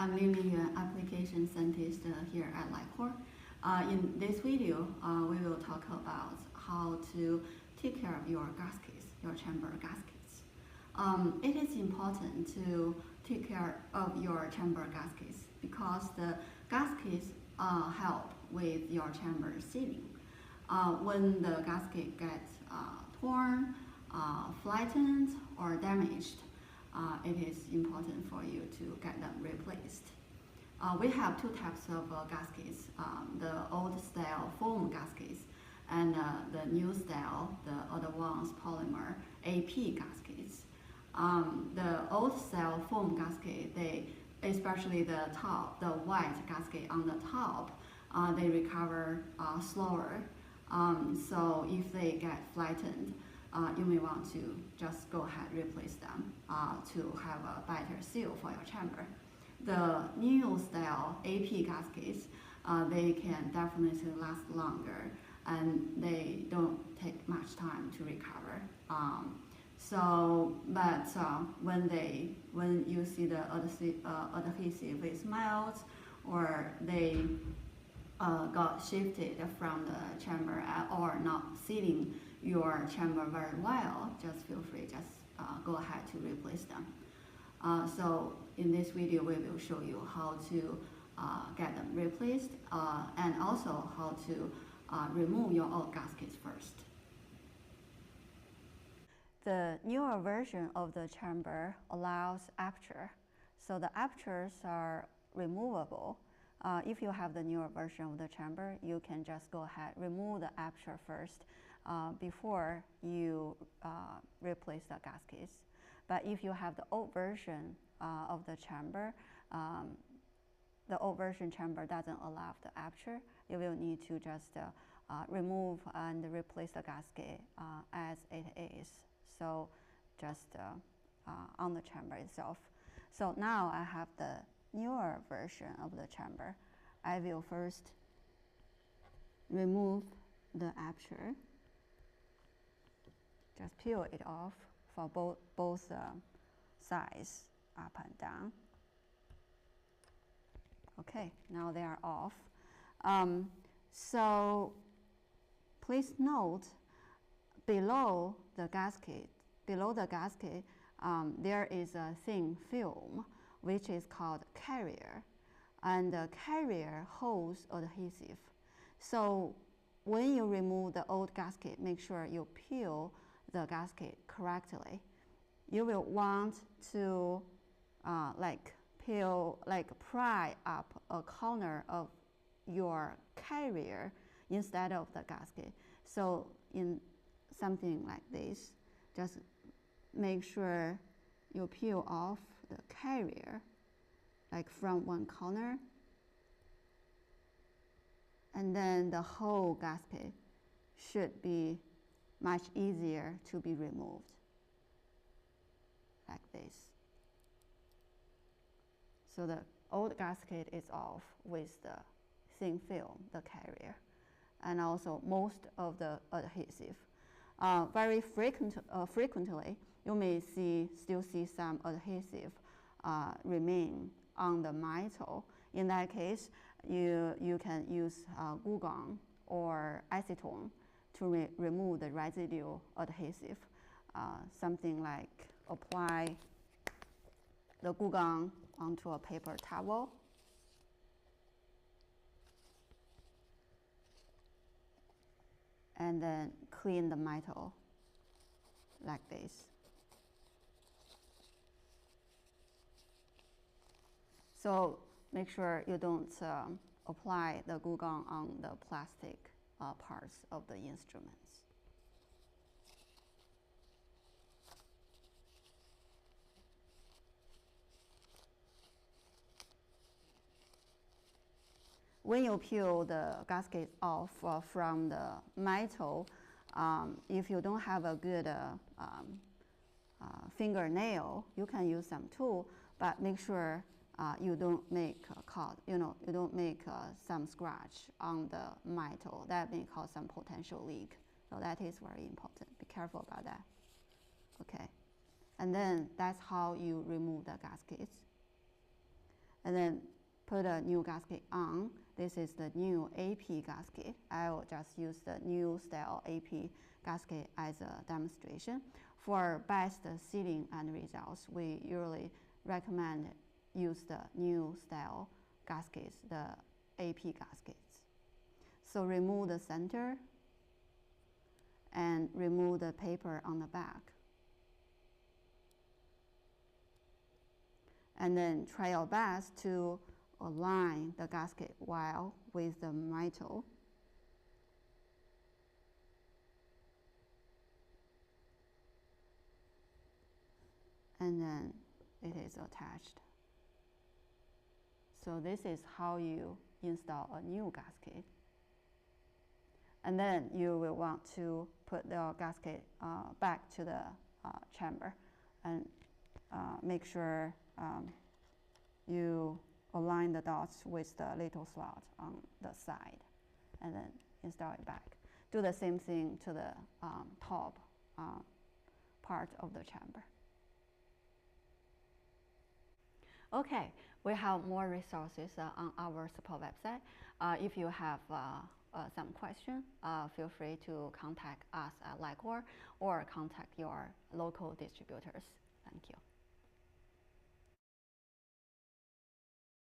I'm Lily, an application scientist here at LI-COR. In this video, we will talk about how to take care of your gaskets, your chamber gaskets. It is important to take care of your chamber gaskets because the gaskets help with your chamber sealing. When the gasket gets torn, flattened, or damaged, it is important for you to get them replaced. We have two types of gaskets, the old style foam gaskets and the new style, the advanced polymer AP gaskets. The old style foam gasket, especially the top, the white gasket on the top, they recover slower. So if they get flattened, you may want to just go ahead and replace them to have a better seal for your chamber. The new style AP gaskets, they can definitely last longer and they don't take much time to recover. When you see the adhesive is melt or they got shifted from the chamber or not sealing your chamber very well, just feel free, go ahead to replace them. So in this video, we will show you how to get them replaced and also how to remove your old gaskets first. The newer version of the chamber allows aperture. So the apertures are removable. If you have the newer version of the chamber, you can just go ahead, remove the aperture first before you replace the gaskets. But if you have the old version of the chamber, the old version chamber doesn't allow the aperture, you will need to just remove and replace the gasket as it is. So just on the chamber itself. So now I have the newer version of the chamber. I will first remove the aperture. Just peel it off for both sides, up and down. Okay, now they are off. So please note, below the gasket, there is a thin film which is called carrier, and the carrier holds adhesive. So when you remove the old gasket, make sure you peel the gasket correctly. You will want to pry up a corner of your carrier instead of the gasket. So in something like this, just make sure you peel off the carrier, like from one corner, and then the whole gasket should be much easier to be removed, like this. So the old gasket is off with the thin film, the carrier, and also most of the adhesive. Very frequently, you may still see some adhesive remain on the metal. In that case, you can use glue gun or acetone to remove the residual adhesive. Something like apply the glue gun onto a paper towel, and then clean the metal like this. So make sure you don't apply the glue gun on the plastic parts of the instruments. When you peel the gasket off from the metal, if you don't have a good fingernail, you can use some tool, but make sure you don't make you don't make some scratch on the metal. That may cause some potential leak. So that is very important. Be careful about that. Okay, and then that's how you remove the gaskets. and then put a new gasket on. This is the new AP gasket. I will just use the new style AP gasket as a demonstration. For best sealing and results, we usually recommend use the new style gaskets, the AP gaskets. So remove the center and remove the paper on the back. And then try your best to align the gasket well with the metal. And then it is attached. So this is how you install a new gasket. And then you will want to put the gasket back to the chamber and make sure you align the dots with the little slot on the side, and then install it back. Do the same thing to the top part of the chamber. Okay, we have more resources on our support website. If you have some question, feel free to contact us at LI-COR or contact your local distributors. Thank you.